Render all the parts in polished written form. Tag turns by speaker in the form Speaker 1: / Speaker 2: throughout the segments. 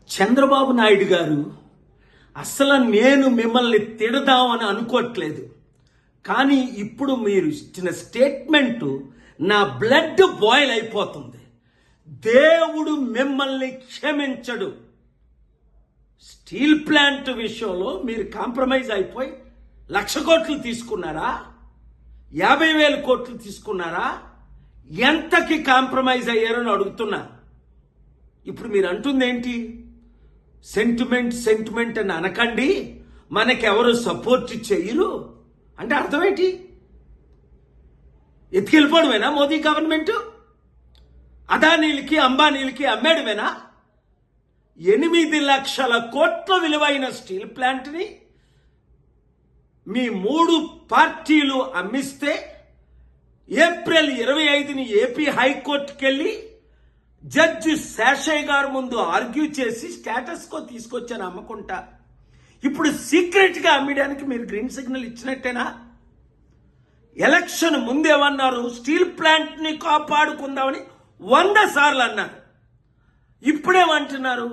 Speaker 1: చంద్రబాబు నాయుడు గారు అసలు నేను మిమ్మల్ని తిడదామని అనుకోవట్లేదు. కానీ ఇప్పుడు మీరు ఇచ్చిన స్టేట్మెంటు నా బ్లడ్ బాయిల్ అయిపోతుంది. దేవుడు మిమ్మల్ని క్షమించడు. స్టీల్ ప్లాంట్ విషయంలో మీరు కాంప్రమైజ్ అయిపోయి 1,00,000 కోట్లు తీసుకున్నారా, 50,000 కోట్లు తీసుకున్నారా, ఎంతకి కాంప్రమైజ్ అయ్యారని అడుగుతున్నా. ఇప్పుడు మీరు అంటుంది ఏంటి? సెంటిమెంట్ అని అనకండి, మనకెవరు సపోర్ట్ చెయ్యరు అంటే అర్థం ఏంటి? ఎత్తుకెళ్ళిపోవడమేనా మోదీ గవర్నమెంట్? అదానీలకి అంబానీలకి అమ్మేయడమేనా? 8 లక్షల కోట్ల విలువైన స్టీల్ ప్లాంట్ని మీ 3 పార్టీలు అమ్మిస్తే ఏప్రిల్ 25ని ఏపీ హైకోర్టుకి వెళ్ళి జడ్జి శేషయ్య గారు ముందు ఆర్గ్యూ చేసి స్టేటస్ కో తీసుకొచ్చాను అమ్మకుంటా. ఇప్పుడు సీక్రెట్గా అమ్మడానికి మీరు గ్రీన్ సిగ్నల్ ఇచ్చినట్టేనా? ఎలక్షన్ ముందేమన్నారు? స్టీల్ ప్లాంట్ని కాపాడుకుందామని 100 సార్లు అన్నారు. ఇప్పుడేమంటున్నారు?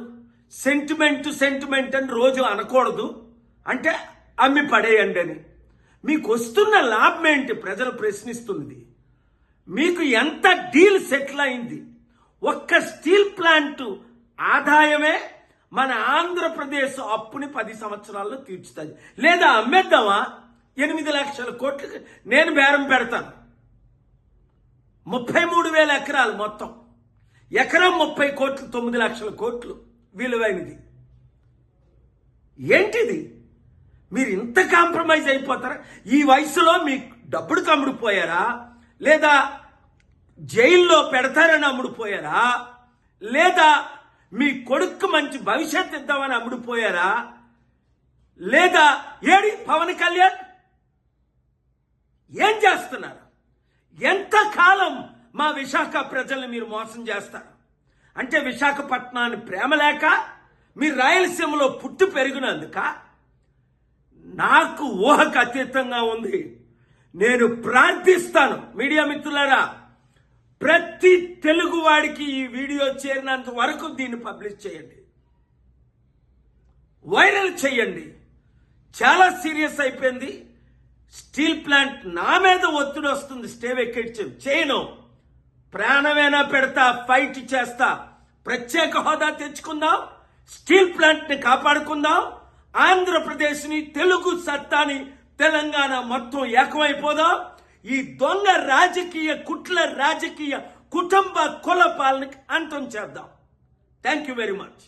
Speaker 1: సెంటిమెంట్ అని రోజు అనకూడదు, అంటే అమ్మి పడేయండి అని. మీకు వస్తున్న లాభం ఏంటి? ప్రజలు ప్రశ్నిస్తున్నది. మీకు ఎంత డీల్ సెటిల్ అయింది? ఒక్క స్టీల్ ప్లాంట్ ఆదాయమే మన ఆంధ్రప్రదేశ్ అప్పుని 10 సంవత్సరాల్లో తీర్చుతుంది. లేదా అమ్మేద్దామా? 8 లక్షల కోట్లు నేను బేరం పెడతాను. 33,000 ఎకరాలు మొత్తం, ఎకరం 30 కోట్లు, 9 లక్షల కోట్లు విలువైనది. ఏంటిది? మీరు ఇంత కాంప్రమైజ్ అయిపోతారా? ఈ వయసులో మీకు డబ్బుడు అమ్ముడుపోయారా? లేదా జైల్లో పెడతారని అమ్ముడుపోయారా? లేదా మీ కొడుకు మంచి భవిష్యత్తు ఇద్దామని అమ్ముడుపోయారా? లేదా ఏడి పవన్ కళ్యాణ్ ఏం చేస్తున్నారు? ఎంతకాలం మా విశాఖ ప్రజల్ని మీరు మోసం చేస్తారు? అంటే విశాఖపట్నాన్ని ప్రేమ లేక, మీరు రాయలసీమలో పుట్టి పెరిగినందుక? నాకు ఊహకు అతీతంగా ఉంది. నేను ప్రార్థిస్తాను, మీడియా మిత్రులారా, ప్రతి తెలుగు వాడికి ఈ వీడియో చేరినంత వరకు దీన్ని పబ్లిష్ చేయండి, వైరల్ చేయండి. చాలా సీరియస్ అయిపోయింది. స్టీల్ ప్లాంట్ నా మీద ఒత్తిడి వస్తుంది, స్టే వెకేట్ చేయను. ప్రాణమైనా పెడతా, ఫైట్ చేస్తా. ప్రత్యేక హోదా తెచ్చుకుందాం, స్టీల్ ప్లాంట్ ని కాపాడుకుందాం, ఆంధ్రప్రదేశ్ని, తెలుగు సత్తాని, తెలంగాణ మొత్తం ఏకమైపోదాం. ఈ దొంగ రాజకీయ కుట్ల రాజకీయ కుటుంబ కుల పాలనకి అంతం చేద్దాం. Thank you very much.